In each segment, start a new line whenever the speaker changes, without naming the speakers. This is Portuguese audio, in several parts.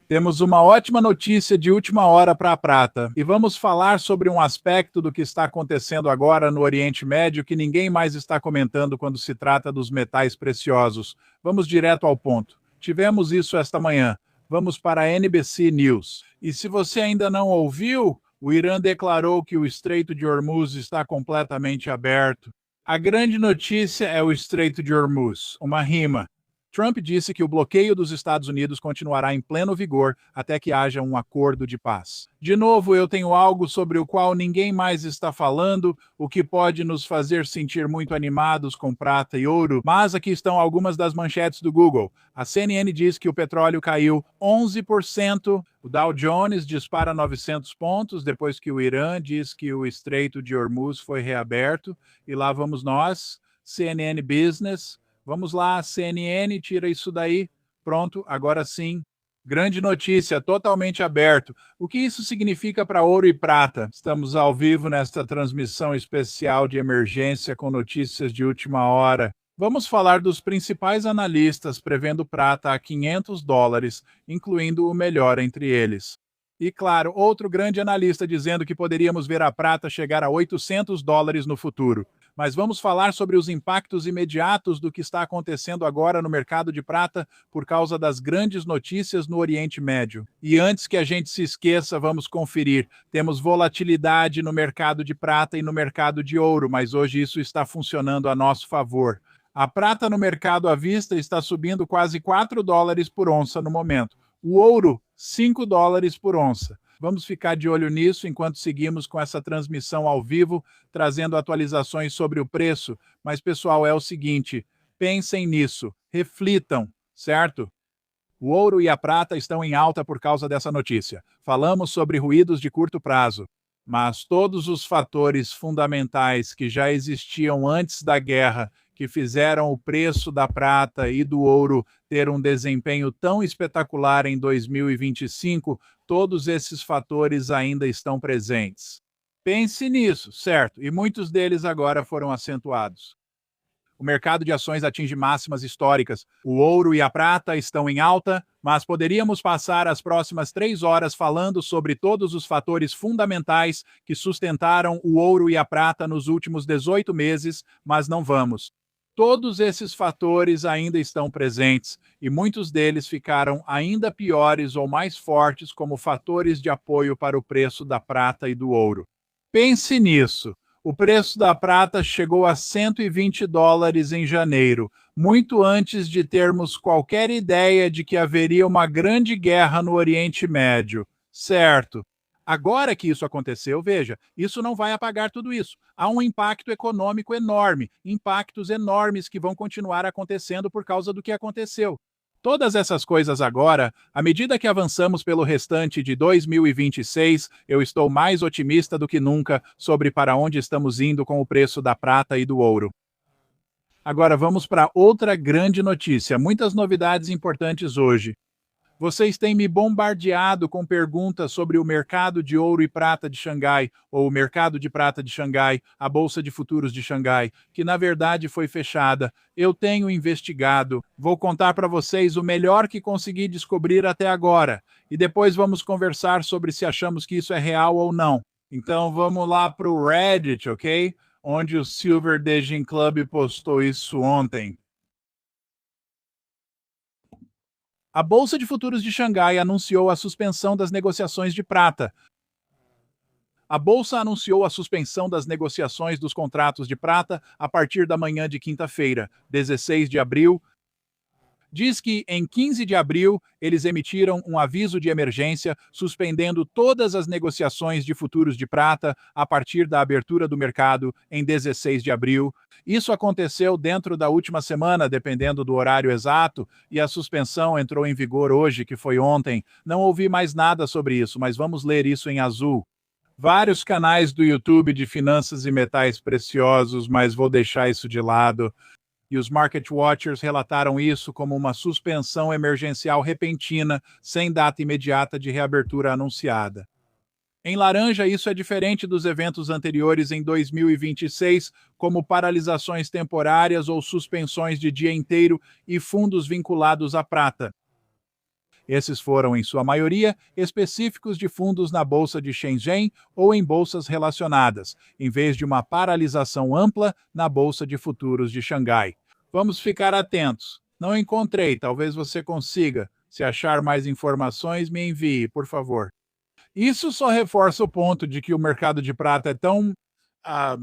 Temos uma ótima notícia de última hora para a prata e vamos falar sobre um aspecto do que está acontecendo agora no Oriente Médio que ninguém mais está comentando quando se trata dos metais preciosos. Vamos direto ao ponto. Tivemos isso esta manhã. Vamos para a NBC News. E se você ainda não ouviu, o Irã declarou que o Estreito de Hormuz está completamente aberto. A grande notícia é o Estreito de Hormuz, uma rima. Trump disse que o bloqueio dos Estados Unidos continuará em pleno vigor até que haja um acordo de paz. De novo, eu tenho algo sobre o qual ninguém mais está falando, o que pode nos fazer sentir muito animados com prata e ouro, mas aqui estão algumas das manchetes do Google. A CNN diz que o petróleo caiu 11%, o Dow Jones dispara 900 pontos depois que o Irã diz que o Estreito de Hormuz foi reaberto, e lá vamos nós, CNN Business. Vamos lá, CNN, tira isso daí. Pronto, agora sim. Grande notícia, totalmente aberto. O que isso significa para ouro e prata? Estamos ao vivo nesta transmissão especial de emergência com notícias de última hora. Vamos falar dos principais analistas prevendo prata a $500, incluindo o melhor entre eles. E claro, outro grande analista dizendo que poderíamos ver a prata chegar a $800 no futuro. Mas vamos falar sobre os impactos imediatos do que está acontecendo agora no mercado de prata por causa das grandes notícias no Oriente Médio. E antes que a gente se esqueça, vamos conferir. Temos volatilidade no mercado de prata e no mercado de ouro, mas hoje isso está funcionando a nosso favor. A prata no mercado à vista está subindo quase $4 por onça no momento. O ouro, $5 por onça. Vamos ficar de olho nisso enquanto seguimos com essa transmissão ao vivo, trazendo atualizações sobre o preço. Mas, pessoal, é o seguinte: pensem nisso, reflitam, certo? O ouro e a prata estão em alta por causa dessa notícia. Falamos sobre ruídos de curto prazo, mas todos os fatores fundamentais que já existiam antes da guerra, que fizeram o preço da prata e do ouro ter um desempenho tão espetacular em 2025, todos esses fatores ainda estão presentes. Pense nisso, certo? E muitos deles agora foram acentuados. O mercado de ações atinge máximas históricas. O ouro e a prata estão em alta, mas poderíamos passar as próximas 3 horas falando sobre todos os fatores fundamentais que sustentaram o ouro e a prata nos últimos 18 meses, mas não vamos. Todos esses fatores ainda estão presentes e muitos deles ficaram ainda piores ou mais fortes como fatores de apoio para o preço da prata e do ouro. Pense nisso. O preço da prata chegou a $120 em janeiro, muito antes de termos qualquer ideia de que haveria uma grande guerra no Oriente Médio. Certo. Agora que isso aconteceu, veja, isso não vai apagar tudo isso. Há um impacto econômico enorme, impactos enormes que vão continuar acontecendo por causa do que aconteceu. Todas essas coisas agora, à medida que avançamos pelo restante de 2026, eu estou mais otimista do que nunca sobre para onde estamos indo com o preço da prata e do ouro. Agora vamos para outra grande notícia. Muitas novidades importantes hoje. Vocês têm me bombardeado com perguntas sobre o mercado de ouro e prata de Xangai, ou o mercado de prata de Xangai, a Bolsa de Futuros de Xangai, que na verdade foi fechada. Eu tenho investigado, vou contar para vocês o melhor que consegui descobrir até agora, e depois vamos conversar sobre se achamos que isso é real ou não. Então vamos lá para o Reddit, ok? Onde o Silver Degin Club postou isso ontem. A Bolsa de Futuros de Xangai anunciou a suspensão das negociações de prata. A bolsa anunciou a suspensão das negociações dos contratos de prata a partir da manhã de quinta-feira, 16 de abril. Diz que em 15 de abril eles emitiram um aviso de emergência suspendendo todas as negociações de futuros de prata a partir da abertura do mercado em 16 de abril. Isso aconteceu dentro da última semana, dependendo do horário exato, e a suspensão entrou em vigor hoje, que foi ontem. Não ouvi mais nada sobre isso, mas vamos ler isso em azul. Vários canais do YouTube de finanças e metais preciosos, mas vou deixar isso de lado. E os Market Watchers relataram isso como uma suspensão emergencial repentina, sem data imediata de reabertura anunciada. Em laranja, isso é diferente dos eventos anteriores em 2026, como paralisações temporárias ou suspensões de dia inteiro e fundos vinculados à prata. Esses foram, em sua maioria, específicos de fundos na Bolsa de Shenzhen ou em bolsas relacionadas, em vez de uma paralisação ampla na Bolsa de Futuros de Xangai. Vamos ficar atentos. Não encontrei, talvez você consiga. Se achar mais informações, me envie, por favor. Isso só reforça o ponto de que o mercado de prata é tão ah,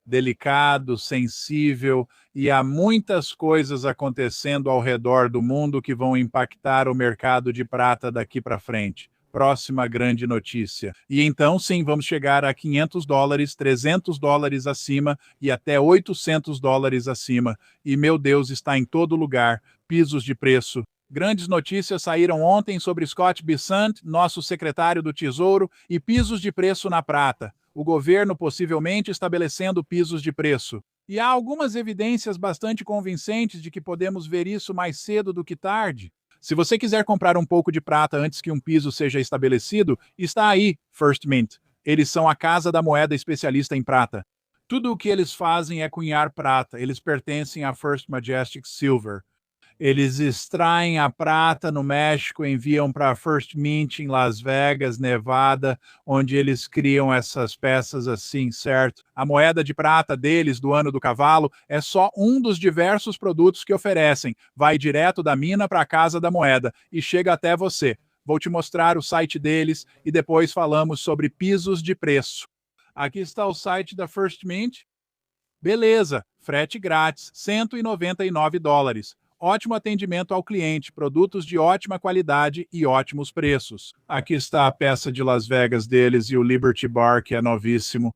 delicado, sensível, e há muitas coisas acontecendo ao redor do mundo que vão impactar o mercado de prata daqui para frente. Próxima grande notícia. E então, sim, vamos chegar a $500, $300 acima e até $800 acima. E, meu Deus, está em todo lugar. Pisos de preço. Grandes notícias saíram ontem sobre Scott Bessent, nosso secretário do Tesouro, e pisos de preço na prata. O governo possivelmente estabelecendo pisos de preço. E há algumas evidências bastante convincentes de que podemos ver isso mais cedo do que tarde. Se você quiser comprar um pouco de prata antes que um piso seja estabelecido, está aí, First Mint. Eles são a casa da moeda especialista em prata. Tudo o que eles fazem é cunhar prata. Eles pertencem à First Majestic Silver. Eles extraem a prata no México, enviam para a First Mint em Las Vegas, Nevada, onde eles criam essas peças assim, certo? A moeda de prata deles, do ano do cavalo, é só um dos diversos produtos que oferecem. Vai direto da mina para a casa da moeda e chega até você. Vou te mostrar o site deles e depois falamos sobre pisos de preço. Aqui está o site da First Mint. Beleza, frete grátis, $199. Ótimo atendimento ao cliente, produtos de ótima qualidade e ótimos preços. Aqui está a peça de Las Vegas deles e o Liberty Bar, que é novíssimo.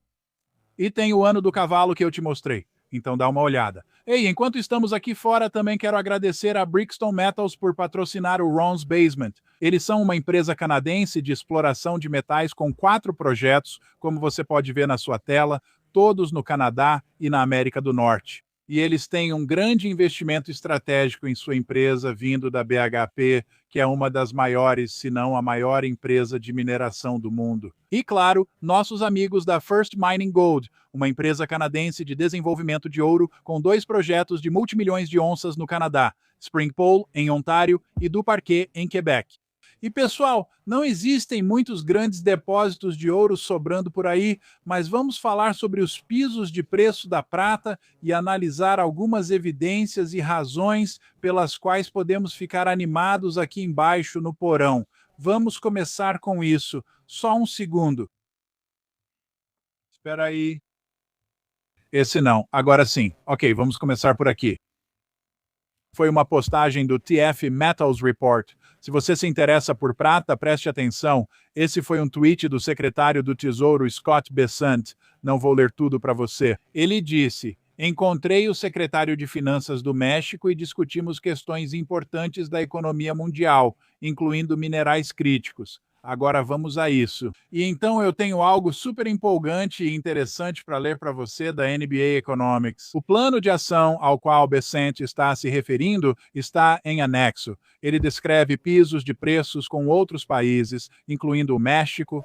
E tem o ano do cavalo que eu te mostrei. Então dá uma olhada. Ei, enquanto estamos aqui fora, também quero agradecer a Brickstone Metals por patrocinar o Ron's Basement. Eles são uma empresa canadense de exploração de metais com 4 projetos, como você pode ver na sua tela, todos no Canadá e na América do Norte. E eles têm um grande investimento estratégico em sua empresa, vindo da BHP, que é uma das maiores, se não a maior empresa de mineração do mundo. E, claro, nossos amigos da First Mining Gold, uma empresa canadense de desenvolvimento de ouro com 2 projetos de multimilhões de onças no Canadá, Spring Pole, em Ontário, e do Parquet, em Quebec. E, pessoal, não existem muitos grandes depósitos de ouro sobrando por aí, mas vamos falar sobre os pisos de preço da prata e analisar algumas evidências e razões pelas quais podemos ficar animados aqui embaixo no porão. Vamos começar com isso. Só um segundo. Espera aí. Esse não. Agora sim. Ok, vamos começar por aqui. Foi uma postagem do TF Metals Report. Se você se interessa por prata, preste atenção. Esse foi um tweet do secretário do Tesouro Scott Bessent. Não vou ler tudo para você. Ele disse: encontrei o secretário de Finanças do México e discutimos questões importantes da economia mundial, incluindo minerais críticos. Agora vamos a isso. E então eu tenho algo super empolgante e interessante para ler para você da NBA Economics. O plano de ação ao qual Bessent está se referindo está em anexo. Ele descreve pisos de preços com outros países, incluindo o México,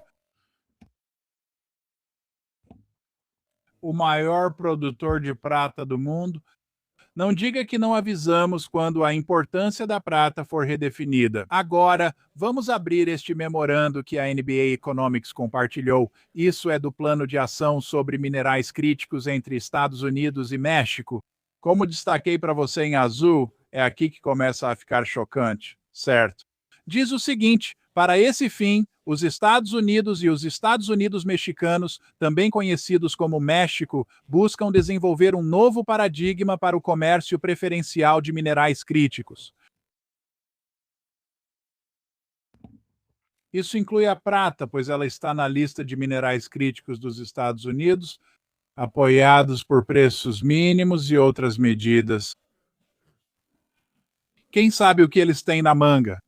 o maior produtor de prata do mundo. Não diga que não avisamos quando a importância da prata for redefinida. Agora, vamos abrir este memorando que a NBA Economics compartilhou. Isso é do Plano de Ação sobre Minerais Críticos entre Estados Unidos e México. Como destaquei para você em azul, é aqui que começa a ficar chocante, certo? Diz o seguinte: para esse fim, os Estados Unidos e os Estados Unidos mexicanos, também conhecidos como México, buscam desenvolver um novo paradigma para o comércio preferencial de minerais críticos. Isso inclui a prata, pois ela está na lista de minerais críticos dos Estados Unidos, apoiados por preços mínimos e outras medidas. Quem sabe o que eles têm na manga?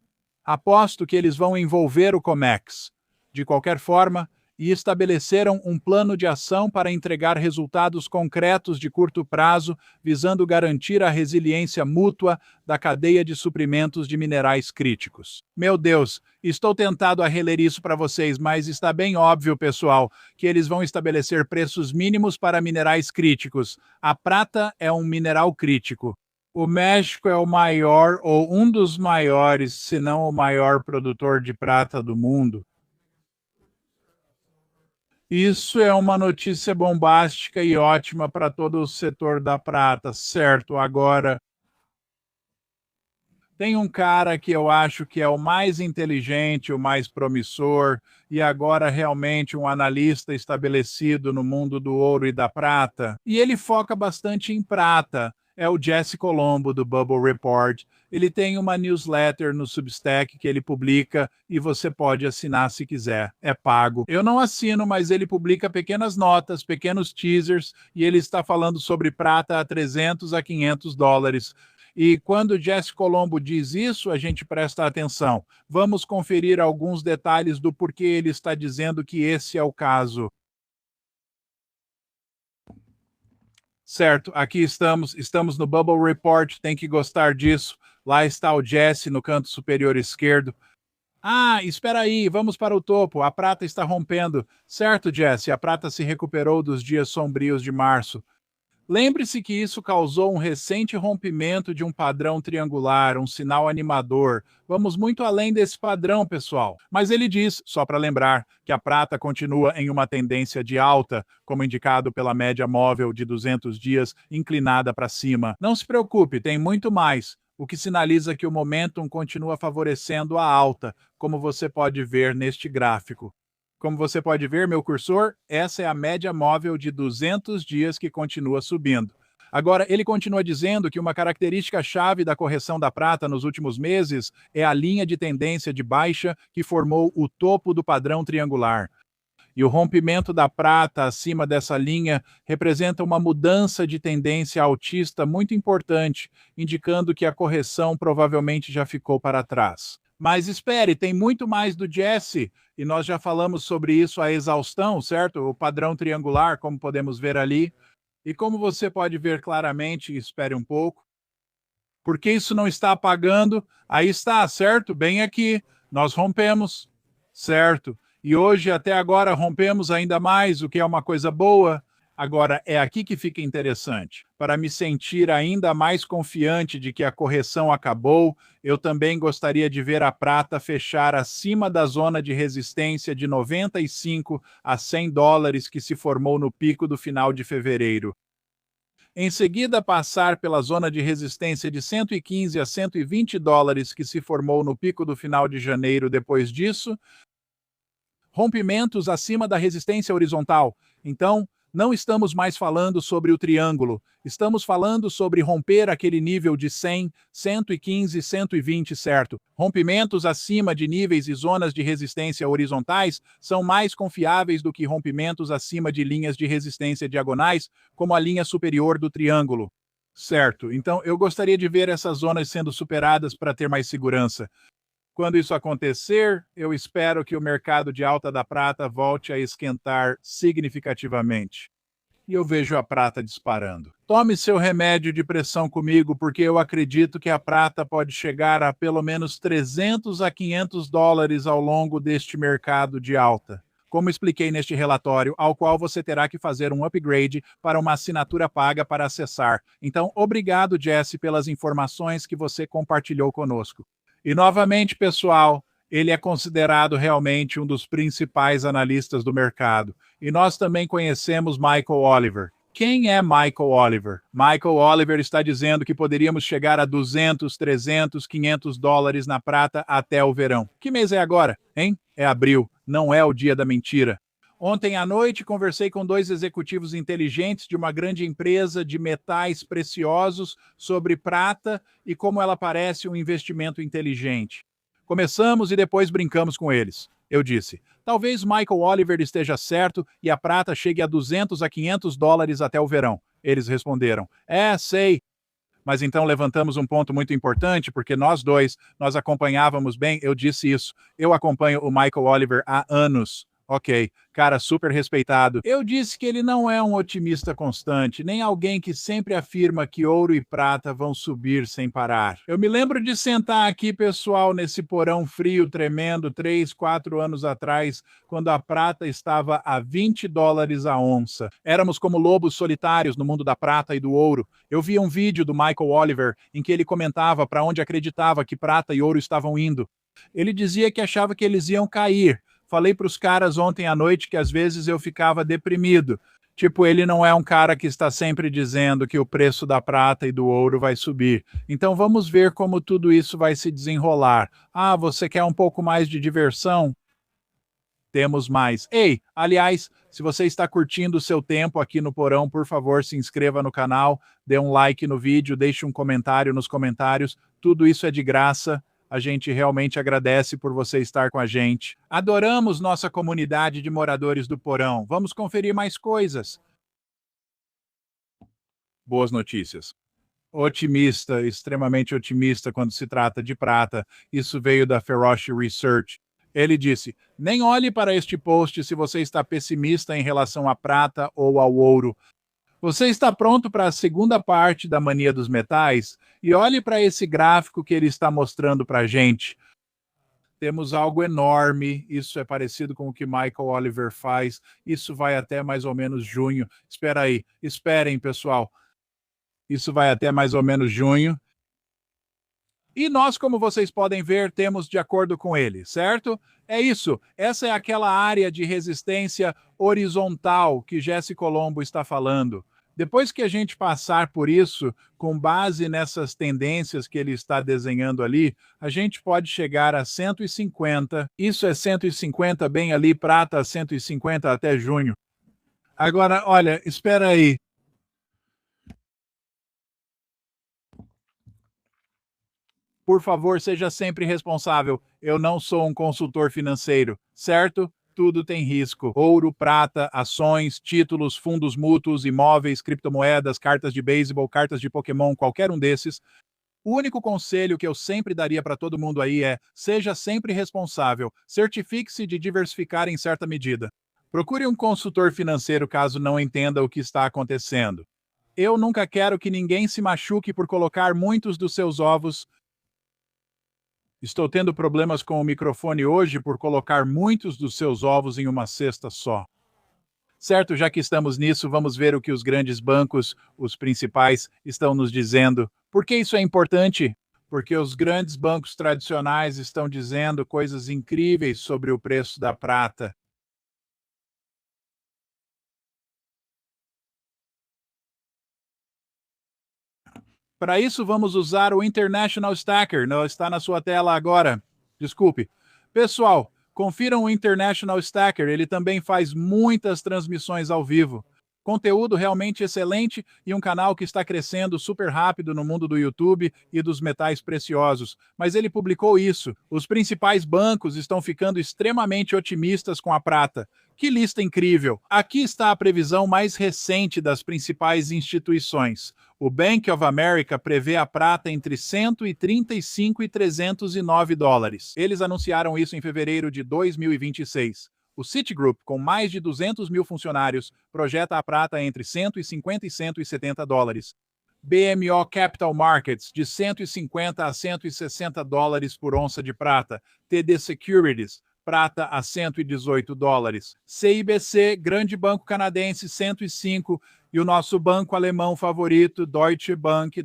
Aposto que eles vão envolver o COMEX, de qualquer forma, e estabeleceram um plano de ação para entregar resultados concretos de curto prazo, visando garantir a resiliência mútua da cadeia de suprimentos de minerais críticos. Meu Deus, estou tentado a reler isso para vocês, mas está bem óbvio, pessoal, que eles vão estabelecer preços mínimos para minerais críticos. A prata é um mineral crítico. O México é o maior ou um dos maiores, se não o maior produtor de prata do mundo. Isso é uma notícia bombástica e ótima para todo o setor da prata, certo? Agora, tem um cara que eu acho que é o mais inteligente, o mais promissor, e agora realmente um analista estabelecido no mundo do ouro e da prata, e ele foca bastante em prata. É o Jesse Colombo do Bubble Report. Ele tem uma newsletter no Substack que ele publica e você pode assinar se quiser. É pago. Eu não assino, mas ele publica pequenas notas, pequenos teasers e ele está falando sobre prata a 300 a 500 dólares. E quando o Jesse Colombo diz isso, a gente presta atenção. Vamos conferir alguns detalhes do porquê ele está dizendo que esse é o caso. Certo, aqui estamos no Bubble Report, tem que gostar disso. Lá está o Jesse no canto superior esquerdo. Ah, espera aí, vamos para o topo. A prata está rompendo. Certo, Jesse, a prata se recuperou dos dias sombrios de março. Lembre-se que isso causou um recente rompimento de um padrão triangular, um sinal animador. Vamos muito além desse padrão, pessoal. Mas ele diz, só para lembrar, que a prata continua em uma tendência de alta, como indicado pela média móvel de 200 dias inclinada para cima. Não se preocupe, tem muito mais, o que sinaliza que o momentum continua favorecendo a alta, como você pode ver neste gráfico. Como você pode ver, meu cursor, essa é a média móvel de 200 dias que continua subindo. Agora, ele continua dizendo que uma característica-chave da correção da prata nos últimos meses é a linha de tendência de baixa que formou o topo do padrão triangular. E o rompimento da prata acima dessa linha representa uma mudança de tendência altista muito importante, indicando que a correção provavelmente já ficou para trás. Mas espere, tem muito mais do Jesse, e nós já falamos sobre isso à exaustão, certo? O padrão triangular, como podemos ver ali. E como você pode ver claramente, espere um pouco, porque isso não está apagando, aí está, certo? Bem aqui, nós rompemos, certo? E hoje, até agora, rompemos ainda mais, o que é uma coisa boa. Agora, é aqui que fica interessante. Para me sentir ainda mais confiante de que a correção acabou, eu também gostaria de ver a prata fechar acima da zona de resistência de 95 a 100 dólares que se formou no pico do final de fevereiro. Em seguida, passar pela zona de resistência de 115 a 120 dólares que se formou no pico do final de janeiro depois disso, rompimentos acima da resistência horizontal. Então, não estamos mais falando sobre o triângulo, estamos falando sobre romper aquele nível de 100, 115, 120, certo? Rompimentos acima de níveis e zonas de resistência horizontais são mais confiáveis do que rompimentos acima de linhas de resistência diagonais, como a linha superior do triângulo. Certo, então eu gostaria de ver essas zonas sendo superadas para ter mais segurança. Quando isso acontecer, eu espero que o mercado de alta da prata volte a esquentar significativamente. E eu vejo a prata disparando. Tome seu remédio de pressão comigo, porque eu acredito que a prata pode chegar a pelo menos 300 a 500 dólares ao longo deste mercado de alta. Como expliquei neste relatório, ao qual você terá que fazer um upgrade para uma assinatura paga para acessar. Então, obrigado, Jesse, pelas informações que você compartilhou conosco. E novamente, pessoal, ele é considerado realmente um dos principais analistas do mercado. E nós também conhecemos Michael Oliver. Quem é Michael Oliver? Michael Oliver está dizendo que poderíamos chegar a 200, 300, 500 dólares na prata até o verão. Que mês é agora, hein? É abril, não é o dia da mentira. Ontem à noite, conversei com dois executivos inteligentes de uma grande empresa de metais preciosos sobre prata e como ela parece um investimento inteligente. Começamos e depois brincamos com eles. Eu disse: talvez Michael Oliver esteja certo e a prata chegue a 200 a 500 dólares até o verão. Eles responderam: sei. Mas então levantamos um ponto muito importante, porque nós dois, nós acompanhávamos bem, eu disse isso. Eu acompanho o Michael Oliver há anos. Ok, cara super respeitado. Eu disse que ele não é um otimista constante, nem alguém que sempre afirma que ouro e prata vão subir sem parar. Eu me lembro de sentar aqui, pessoal, nesse porão frio tremendo 3, 4 anos atrás, quando a prata estava a $20 a onça. Éramos como lobos solitários no mundo da prata e do ouro. Eu vi um vídeo do Michael Oliver em que ele comentava para onde acreditava que prata e ouro estavam indo. Ele dizia que achava que eles iam cair. Falei para os caras ontem à noite que às vezes eu ficava deprimido. Tipo, ele não é um cara que está sempre dizendo que o preço da prata e do ouro vai subir. Então vamos ver como tudo isso vai se desenrolar. Ah, você quer um pouco mais de diversão? Temos mais. Ei, aliás, se você está curtindo o seu tempo aqui no Porão, por favor, se inscreva no canal, dê um like no vídeo, deixe um comentário nos comentários. Tudo isso é de graça. A gente realmente agradece por você estar com a gente. Adoramos nossa comunidade de moradores do Porão. Vamos conferir mais coisas. Boas notícias. Otimista, extremamente otimista quando se trata de prata. Isso veio da Feroce Research. Ele disse: nem olhe para este post se você está pessimista em relação à prata ou ao ouro. Você está pronto para a segunda parte da mania dos metais? E olhe para esse gráfico que ele está mostrando para a gente. Temos algo enorme, isso é parecido com o que Michael Oliver faz, isso vai até mais ou menos junho. Espera aí, esperem, pessoal. Isso vai até mais ou menos junho. E nós, como vocês podem ver, temos de acordo com ele, certo? É isso. Essa é aquela área de resistência horizontal que Jesse Colombo está falando. Depois que a gente passar por isso, com base nessas tendências que ele está desenhando ali, a gente pode chegar a 150. Isso é 150 bem ali, prata 150 até junho. Agora, olha, espera aí. Por favor, seja sempre responsável. Eu não sou um consultor financeiro, certo? Tudo tem risco. Ouro, prata, ações, títulos, fundos mútuos, imóveis, criptomoedas, cartas de beisebol, cartas de Pokémon, qualquer um desses. O único conselho que eu sempre daria para todo mundo aí é: seja sempre responsável. Certifique-se de diversificar em certa medida. Procure um consultor financeiro caso não entenda o que está acontecendo. Eu nunca quero que ninguém se machuque por colocar muitos dos seus ovos. Estou tendo problemas com o microfone hoje por colocar muitos dos seus ovos em uma cesta só. Certo, já que estamos nisso, vamos ver o que os grandes bancos, os principais, estão nos dizendo. Por que isso é importante? Porque os grandes bancos tradicionais estão dizendo coisas incríveis sobre o preço da prata. Para isso, vamos usar o International Stacker. Não está na sua tela agora. Desculpe. Pessoal, confiram o International Stacker. Ele também faz muitas transmissões ao vivo. Conteúdo realmente excelente e um canal que está crescendo super rápido no mundo do YouTube e dos metais preciosos. Mas ele publicou isso. Os principais bancos estão ficando extremamente otimistas com a prata. Que lista incrível! Aqui está a previsão mais recente das principais instituições. O Bank of America prevê a prata entre 135 e $309. Eles anunciaram isso em fevereiro de 2026. O Citigroup, com mais de 200 mil funcionários, projeta a prata entre 150 e $170. BMO Capital Markets, de 150 a $160 por onça de prata. TD Securities, prata a $118. CIBC, grande banco canadense, 105. E o nosso banco alemão favorito, Deutsche Bank,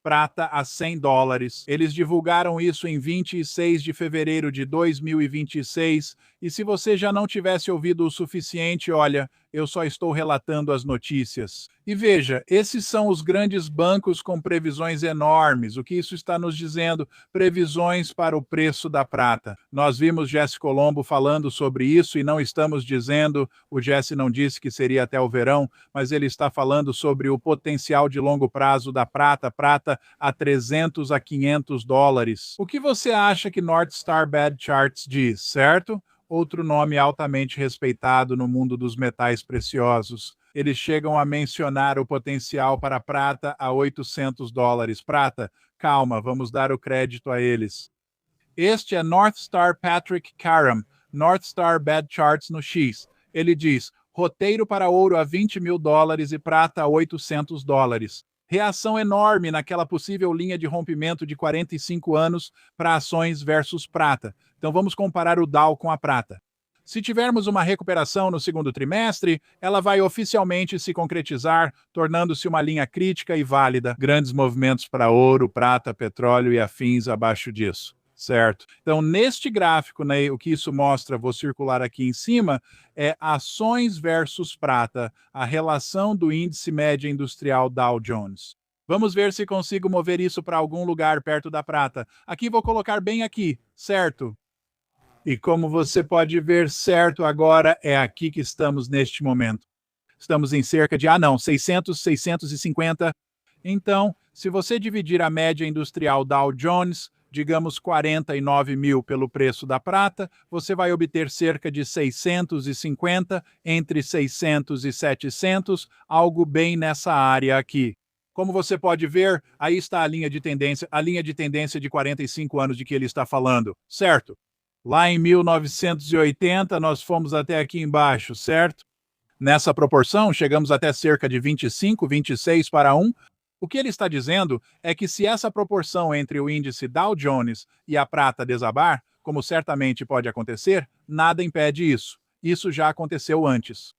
prata a $100. Eles divulgaram isso em 26 de fevereiro de 2026. E se você já não tivesse ouvido o suficiente, olha, eu só estou relatando as notícias. E veja, esses são os grandes bancos com previsões enormes. O que isso está nos dizendo? Previsões para o preço da prata. Nós vimos Jesse Colombo falando sobre isso e não estamos dizendo, o Jesse não disse que seria até o verão, mas ele está falando sobre o potencial de longo prazo da prata a 300 a $500. O que você acha que North Star Bad Charts diz, certo? Outro nome altamente respeitado no mundo dos metais preciosos. Eles chegam a mencionar o potencial para a prata a $800. Prata, calma, vamos dar o crédito a eles. Este é North Star Patrick Karam, North Star Bad Charts no X. Ele diz, roteiro para ouro a $20.000 e prata a $800. Reação enorme naquela possível linha de rompimento de 45 anos para ações versus prata. Então vamos comparar o Dow com a prata. Se tivermos uma recuperação no segundo trimestre, ela vai oficialmente se concretizar, tornando-se uma linha crítica e válida. Grandes movimentos para ouro, prata, petróleo e afins abaixo disso. Certo? Então, neste gráfico, né, o que isso mostra, vou circular aqui em cima, é ações versus prata, a relação do índice média industrial Dow Jones. Vamos ver se consigo mover isso para algum lugar perto da prata. Aqui vou colocar bem aqui, certo? E como você pode ver, certo, agora é aqui que estamos neste momento. Estamos em cerca de, 600, 650. Então, se você dividir a média industrial Dow Jones, digamos 49 mil pelo preço da prata, você vai obter cerca de 650, entre 600 e 700, algo bem nessa área aqui. Como você pode ver, aí está a linha de tendência de 45 anos de que ele está falando, certo? Lá em 1980, nós fomos até aqui embaixo, certo? Nessa proporção, chegamos até cerca de 25, 26 para 1. O que ele está dizendo é que se essa proporção entre o índice Dow Jones e a prata desabar, como certamente pode acontecer, nada impede isso. Isso já aconteceu antes.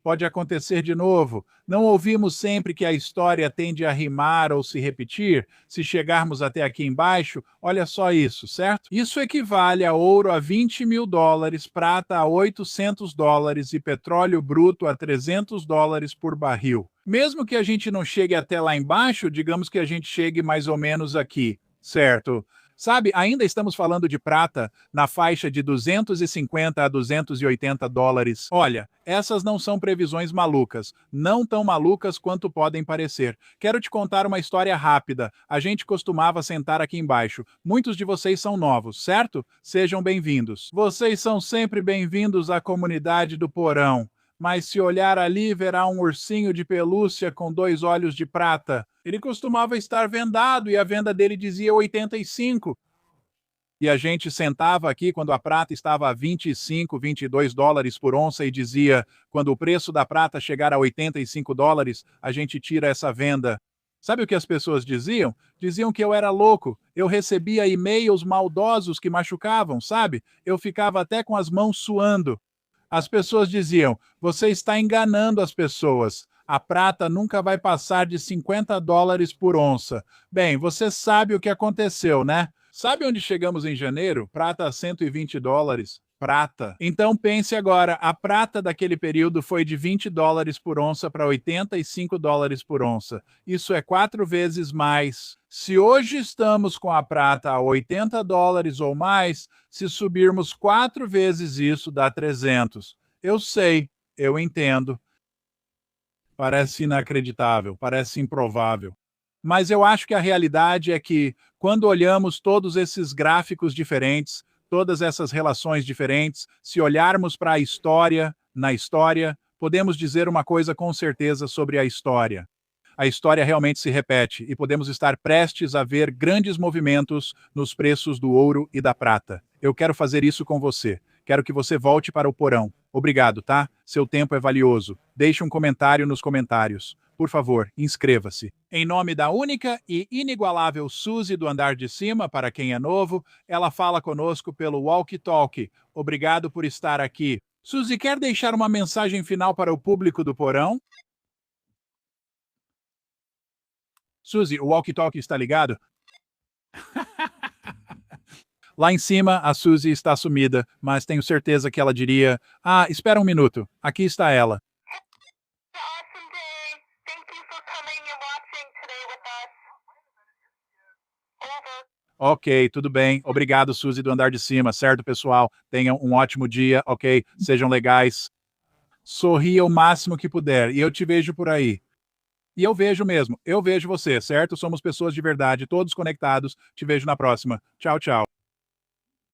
Pode acontecer de novo. Não ouvimos sempre que a história tende a rimar ou se repetir? Se chegarmos até aqui embaixo, olha só isso, certo? Isso equivale a ouro a $20.000, prata a $800 e petróleo bruto a $300 por barril. Mesmo que a gente não chegue até lá embaixo, digamos que a gente chegue mais ou menos aqui, certo? Sabe, ainda estamos falando de prata na faixa de 250 a $280. Olha, essas não são previsões malucas, não tão malucas quanto podem parecer. Quero te contar uma história rápida. A gente costumava sentar aqui embaixo. Muitos de vocês são novos, certo? Sejam bem-vindos. Vocês são sempre bem-vindos à comunidade do Porão. Mas se olhar ali, verá um ursinho de pelúcia com 2 olhos de prata. Ele costumava estar vendado e a venda dele dizia 85. E a gente sentava aqui quando a prata estava a 25, $22 por onça e dizia, quando o preço da prata chegar a $85, a gente tira essa venda. Sabe o que as pessoas diziam? Diziam que eu era louco. Eu recebia e-mails maldosos que machucavam, sabe? Eu ficava até com as mãos suando. As pessoas diziam, você está enganando as pessoas. A prata nunca vai passar de $50 por onça. Bem, você sabe o que aconteceu, né? Sabe onde chegamos em janeiro? Prata a $120. Prata. Então pense agora, a prata daquele período foi de $20 por onça para $85 por onça. Isso é 4 vezes mais. Se hoje estamos com a prata a $80 ou mais, se subirmos 4 vezes isso dá 300. Eu sei, eu entendo. Parece inacreditável, parece improvável. Mas eu acho que a realidade é que, quando olhamos todos esses gráficos diferentes, todas essas relações diferentes, se olharmos para a história, na história, podemos dizer uma coisa com certeza sobre a história. A história realmente se repete e podemos estar prestes a ver grandes movimentos nos preços do ouro e da prata. Eu quero fazer isso com você. Quero que você volte para o porão. Obrigado, tá? Seu tempo é valioso. Deixe um comentário nos comentários. Por favor, inscreva-se. Em nome da única e inigualável Suzy do andar de cima, para quem é novo, ela fala conosco pelo Walkie Talkie. Obrigado por estar aqui. Suzy, quer deixar uma mensagem final para o público do porão? Suzy, o Walkie Talkie está ligado? Lá em cima, a Suzy está sumida, mas tenho certeza que ela diria: Ah, espera um minuto, aqui está ela.
Awesome day. Thank you for coming and watching today with us. Over.
Ok, tudo bem. Obrigado, Suzy do andar de cima, certo, pessoal? Tenham um ótimo dia, ok? Sejam legais. Sorria o máximo que puder e eu te vejo por aí. E eu vejo mesmo, eu vejo você, certo? Somos pessoas de verdade, todos conectados. Te vejo na próxima. Tchau, tchau.